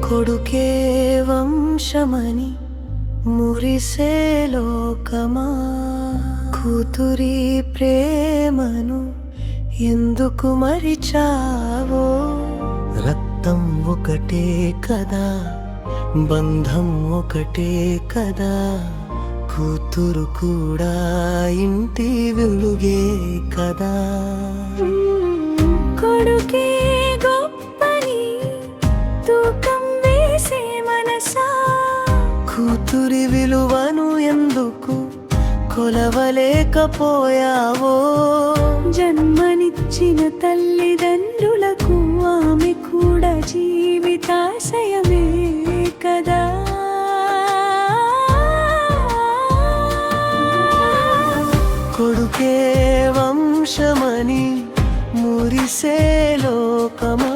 కొడుకే వంశమని మురిసే లోకమా, కూతురి ప్రేమను ఎందుకు మరిచావో? రక్తం ఒకటే కదా, బంధం ఒకటే కదా, కూతురు కూడా ఇంటి వెలుగే కదా. కొడుకే గొప్పని తూకం వేసే మనసా, కూతురి విలువను ఎందుకు కొలవలేకపోయావో? జన్మనిచ్చిన తల్లిదండ్రులకు ఆమె కూడా జీవితాశయమే కదా. కొడుకే వంశమని మురిసే లోకమా,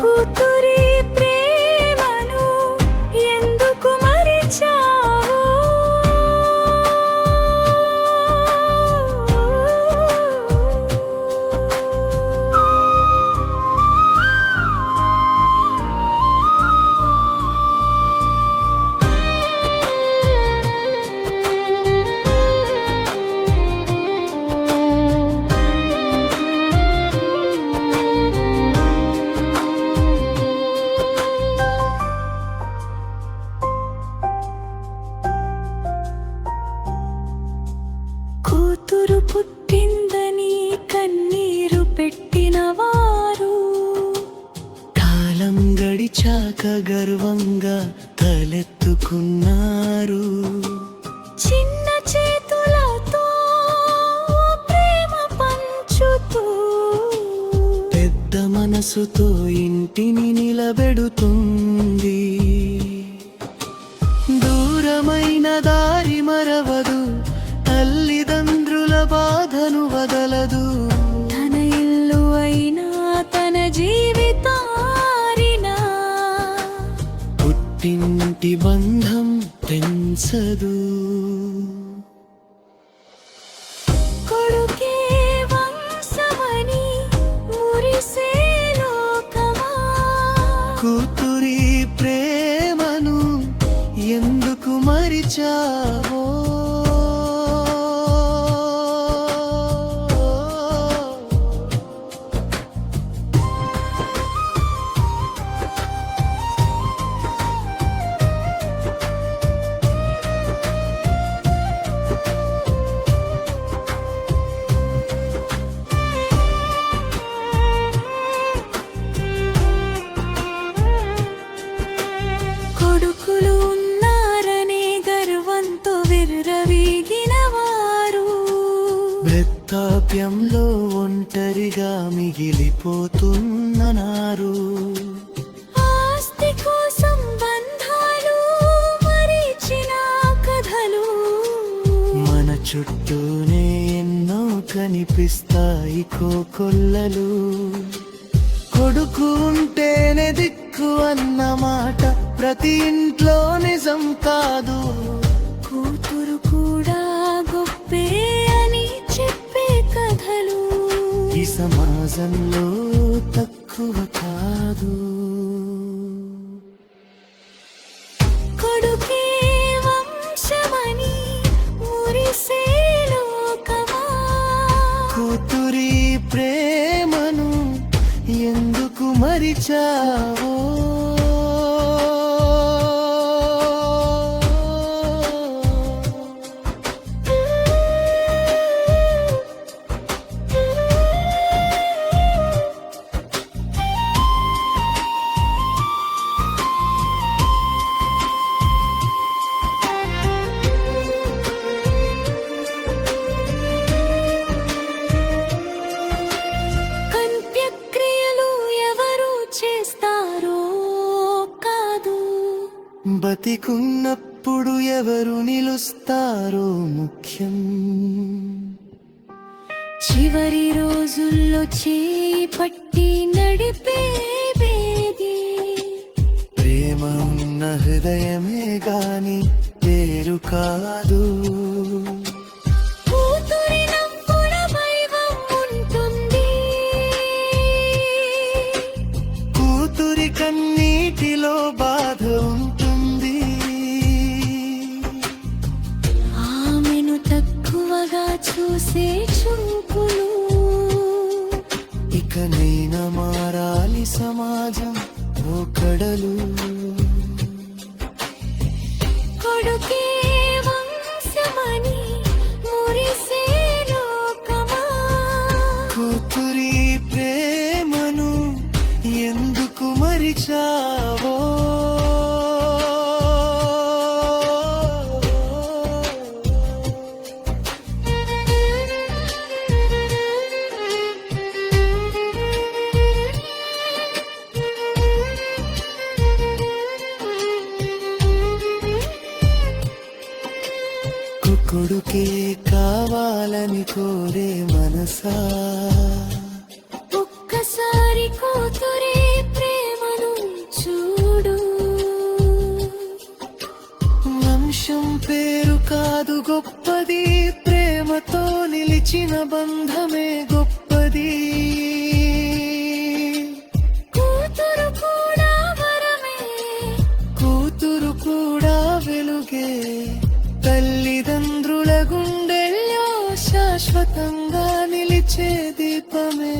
కూతురి ప్రేమను ఎందుకు మరిచావో? కూతురు పుట్టిందని కన్నీరు పెట్టినవారు, కాలం గడిచాక గర్వంగా తలెత్తుకున్నారు. చిన్న చేతులతో ప్రేమ పంచుతూ, పెద్ద మనసుతో ఇంటిని నిలబెడుతుంది. దూరమైన దారి మరవదు, తల్లిదండ్రుల బాధను వదలదు. తన ఇల్లు అయినా తన జీవితారినా పుట్టింటి బంధం పెంచదు. కొడుకే వంశమని మురిసే లోకమా, కూతురి ప్రేమను ఎందుకు మరిచావో? కొడుకులు ఉన్నారనే గర్వంతో విర్రవీగినవారు, వృద్ధాప్యంలో ఒంటరిగా మిగిలిపోతున్నారు. ఆస్తి కోసం బంధాలు మరిచిన కథలు మన చుట్టూనే ఎన్నో కనిపిస్తాయి కోకొల్లలు. కొడుకు ఉంటేనే దిక్కు అన్న మాట ప్రతి ఇంట్లో నిజం కాదు. కూతురు కూడా గొప్పే అని చెప్పే కథలు ఈ సమాజంలో తక్కువ కాదు. కొడుకే వంశమని మురిసే లోకమా, కూతురి ప్రేమను ఎందుకు మరిచావో? అంత్యక్రియలు ఎవరు చేస్తారో కాదు, బతికున్నప్పుడు ఎవరు నిలుస్తారో ముఖ్యం. చివరి రోజుల్లో చేయి పట్టి నడిపే బేది, ప్రేమ ఉన్న హృదయమే గాని పేరు కాదు. కూతురి నవ్వుల వైభవం ఉంటుంది, కూతురి కన్నీటిలో నీలో బాధ ఉంటుంది. ఆమెను తక్కువగా చూసే చూపులు ఇకనైనా మారాలి సమాజం ఓ కడలు. కొడుకే వంశమని మురిసే లోకమా, కూతురి ప్రేమను ఎందుకు మరిచావో. కొడుకే కావాలని కోరే మనసా, ఒక్కసారి కూతురే ప్రేమను చూడు. వంశం పేరు కాదు గొప్పది, ప్రేమతో నిలిచిన బంధమే గొప్పది. కూతురు కూడా వరమే, కూతురు కూడా వెలుగే, తల్లిదండ్రుల గుండెల్లో శాశ్వతంగా నిలిచే దీపమే.